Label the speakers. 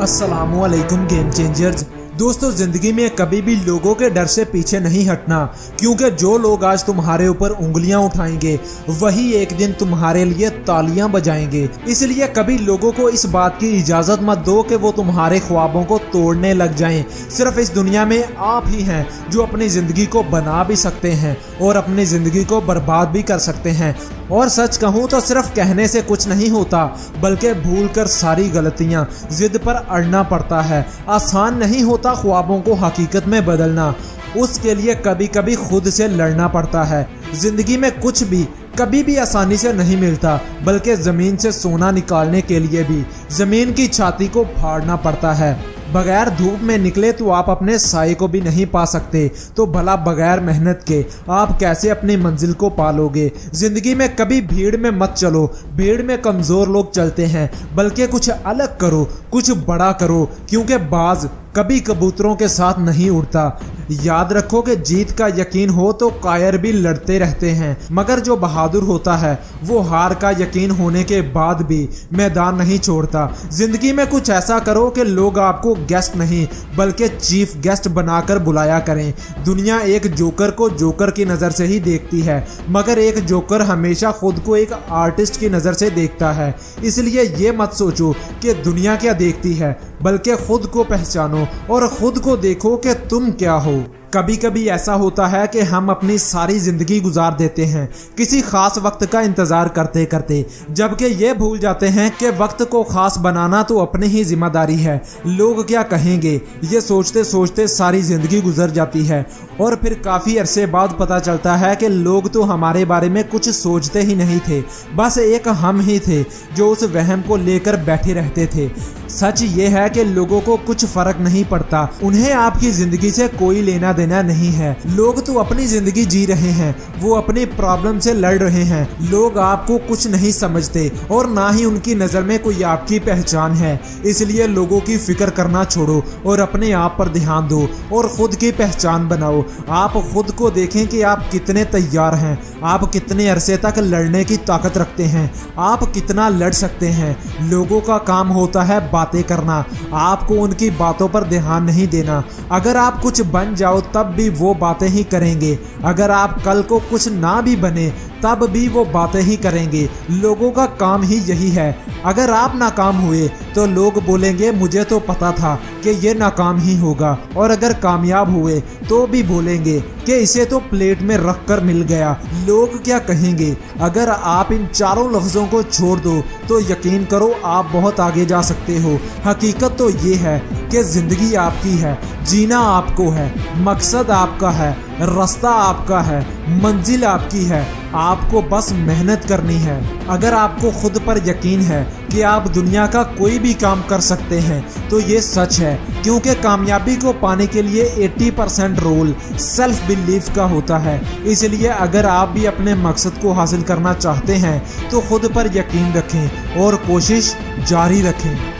Speaker 1: अस्सलामुअलैकुम game changers. दोस्तों, जिंदगी में कभी भी लोगों के डर से पीछे नहीं हटना, क्योंकि जो लोग आज तुम्हारे ऊपर उंगलियां उठाएंगे वही एक दिन तुम्हारे लिए तालियां बजाएंगे। इसलिए कभी लोगों को इस बात की इजाजत मत दो कि वो तुम्हारे ख्वाबों को तोड़ने लग जाएं। सिर्फ इस दुनिया में आप ही हैं जो अपनी जिंदगी को बना भी सकते हैं और अपनी जिंदगी को बर्बाद भी कर सकते हैं। और सच कहूँ तो सिर्फ कहने से कुछ नहीं होता, बल्कि भूल कर सारी गलतियाँ जिद पर अड़ना पड़ता है। आसान नहीं होता ख्वाबों को हकीकत में बदलना, उसके लिए कभी कभी खुद से लड़ना पड़ता है। जिंदगी में कुछ भी कभी भी आसानी से नहीं मिलता, बल्कि जमीन से सोना निकालने के लिए भी जमीन की छाती को फाड़ना पड़ता है। बगैर धूप में निकले तो आप अपने साए को भी नहीं पा सकते, तो भला बगैर मेहनत के आप कैसे अपनी मंजिल को पालोगे। जिंदगी में कभी भीड़ में मत चलो, भीड़ में कमजोर लोग चलते हैं, बल्कि कुछ अलग करो, कुछ बड़ा करो, क्योंकि बाज कभी कबूतरों के साथ नहीं उड़ता। याद रखो कि जीत का यकीन हो तो कायर भी लड़ते रहते हैं, मगर जो बहादुर होता है वो हार का यकीन होने के बाद भी मैदान नहीं छोड़ता। जिंदगी में कुछ ऐसा करो कि लोग आपको गेस्ट नहीं बल्कि चीफ गेस्ट बनाकर बुलाया करें। दुनिया एक जोकर को जोकर की नज़र से ही देखती है, मगर एक जोकर हमेशा खुद को एक आर्टिस्ट की नज़र से देखता है। इसलिए ये मत सोचो कि दुनिया क्या देखती है, बल्कि खुद को पहचानो और खुद को देखो कि तुम क्या हो। कभी कभी ऐसा होता है कि हम अपनी सारी जिंदगी गुजार देते हैं किसी खास वक्त का इंतजार करते करते, जबकि ये भूल जाते हैं कि वक्त को खास बनाना तो अपनी ही जिम्मेदारी है। लोग क्या कहेंगे ये सोचते सोचते सारी जिंदगी गुजर जाती है और फिर काफ़ी अरसे बाद पता चलता है कि लोग तो हमारे बारे में कुछ सोचते ही नहीं थे, बस एक हम ही थे जो उस वहम को लेकर बैठे रहते थे। सच ये है कि लोगों को कुछ फर्क नहीं पड़ता, उन्हें आपकी जिंदगी से कोई लेना देना नहीं है। लोग तो अपनी जिंदगी जी रहे हैं, वो अपनी प्रॉब्लम से लड़ रहे हैं। लोग आपको कुछ नहीं समझते और ना ही उनकी नज़र में कोई आपकी पहचान है। इसलिए लोगों की फिक्र करना छोड़ो और अपने आप पर ध्यान दो और खुद की पहचान बनाओ। आप खुद को देखें कि आप कितने तैयार हैं, आप कितने अरसे तक लड़ने की ताकत रखते हैं, आप कितना लड़ सकते हैं। लोगों का काम होता है बातें करना, आपको उनकी बातों पर ध्यान नहीं देना। अगर आप कुछ बन जाओ तब भी वो बातें ही करेंगे, अगर आप कल को कुछ ना भी बने तब भी वो बातें ही करेंगे। लोगों का काम ही यही है। अगर आप नाकाम हुए तो लोग बोलेंगे मुझे तो पता था कि ये नाकाम ही होगा, और अगर कामयाब हुए तो भी बोलेंगे कि इसे तो प्लेट में रख कर मिल गया। लोग क्या कहेंगे? अगर आप इन चारों लफ्ज़ों को छोड़ दो तो यकीन करो आप बहुत आगे जा सकते हो। हकीकत तो ये है कि ज़िंदगी आपकी है, जीना आपको है, मकसद आपका है, रास्ता आपका है, मंजिल आपकी है, आपको बस मेहनत करनी है। अगर आपको खुद पर यकीन है कि आप दुनिया का कोई भी काम कर सकते हैं तो ये सच है, क्योंकि कामयाबी को पाने के लिए 80% रोल सेल्फ बिलीफ का होता है। इसलिए अगर आप भी अपने मकसद को हासिल करना चाहते हैं तो खुद पर यकीन रखें और कोशिश जारी रखें।